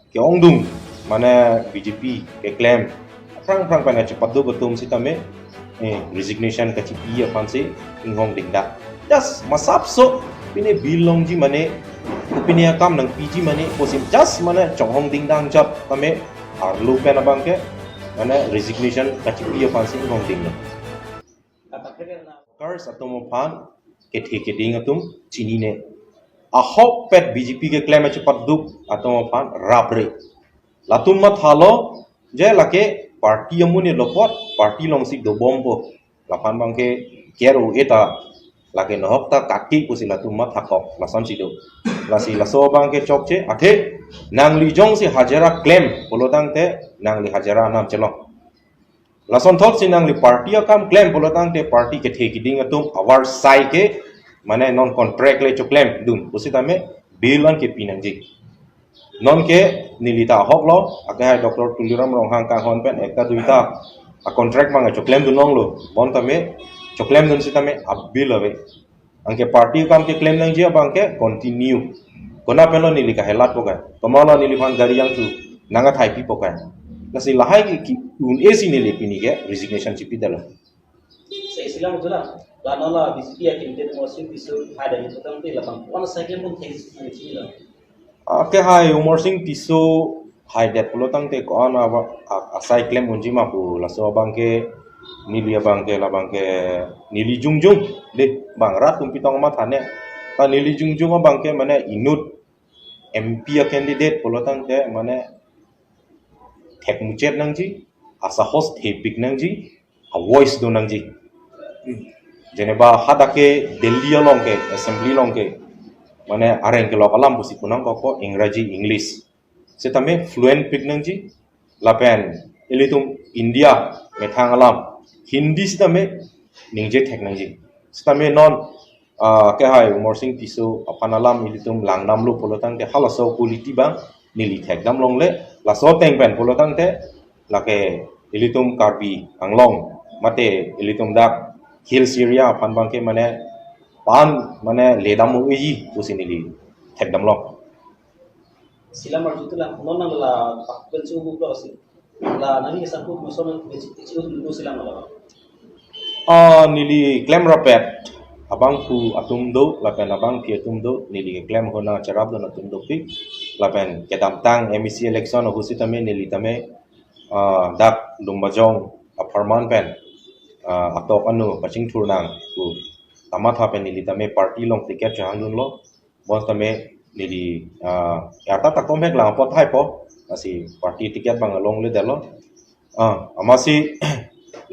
ke ongdung mana BJP ke claim prang pada cepat do betum si tame resignation ke cipi ya fansi inghong dingda just masap so pine bilong ji mane pine kam nang PG mane posim just mana chonghong dingdang jab tame arlu pen abang ke mana resignation ke cipi ya fansi inghong dingda kars atom pan ke theke ding atum chini ne a hop pet BJP ke claim cepat duk atom pan rabre latum mat halo je lake parti amune lopot parti long sik do bombo lapan bangke kero eta lake nohok ta kaki pusi latum mat hakok lasan sido lasi laso bangke chokche athe nangli jong si hajara claim polotang te nangli hajara nam chelong lason thot si nangli parti akam claim polotang te parti ke theki ding atum awar sai ke mane non contract le cho claim dun pusi tame bilan ke pinangji non ke nilita hoklo akai doktor tuliram ronghang kang hon pen ekta duita a contract manga choklem du nonglo bon tame choklem dun sitame abil ave angke party kam ke claim nang jia bangke continue kona pelo nilika helat pokai tomalo nilifan gari yang tu nanga thai pi pokai nasi lahai ki un esi nili pini ke resignation chipi dalo sa isilang jula lanola BJP akin tin mo sin piso hada ni tutang ti lapang one second mun things ni chila ke hai umor sing tiso hai det polotang te ko ana asai claim unji ma pu laso bangke nili bangke la bangke nili jungjung le bang rat tumpitong ma thane ta nili jungjung bangke mane inut MP candidate polotang te mane thek muchet nangji asa host thepik nangji a voice do nangji jeneba hadake delhi longke assembly longke mane areng ke lokalam busi punang koko ingraji english setame fluent pik nangji lapen ilitum india methang alam hindi setame ningje thek nangji setame non ke hai umor sing tiso apanalam ilitum langnam lu polotang te halaso kuliti bang nili thek dam longle laso teng pen polotang te lake ilitum karbi anglong mate ilitum dak hill syria pan bangke mane pan mane ledam uji usinili thek dam long sila mar jutula non la pakbel chu bu ko si la nani sa ku mo sono chu du sila mala nili claim rapet abang pu atum do lapen abang pi atum do nili claim hona charab do atum do pi lapen kedam tang MEC election ho sitame nili tame dak lumbajong aparman pen atok anu paching thurnang pu tamat hapen nili tame party long ticket changun lo bon tame nili yata takom hek lang pot hai po asi party ticket bang long le delo amasi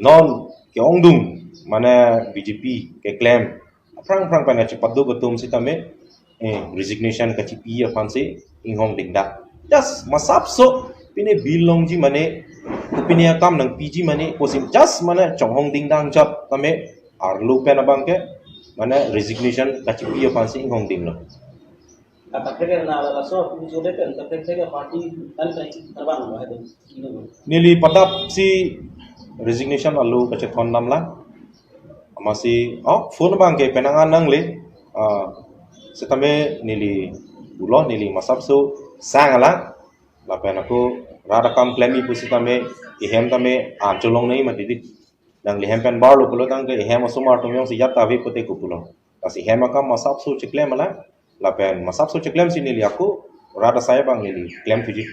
non ke ongdung mana BJP ke claim prang pana cepat do betum sitame resignation ke cipi ya fansi inghong dingda just masap so pine bilong ji mane pine kam nang PG mane posim just mana chonghong dingdang jab tame arlu pen abang ke mana resignation ke cipi ya fansi inghong dinglo kata kira na la so ku chu de pen ta kira party tan tai terbang ba hado nili padap si resignation alu ke thon namla masih phone bang ke penangan nang le setame nili bulo nili masap so sangala la pen aku rada kam klemi pusitame ihem tame ancolong nei matidi nang lihem pen bar lo pulo tang ke ihem asumar tum yong si yatta vi pote kupulo asi hem akam masap so chiklem la pen masap so chiklem si nili aku rada saya bang nili klem tuji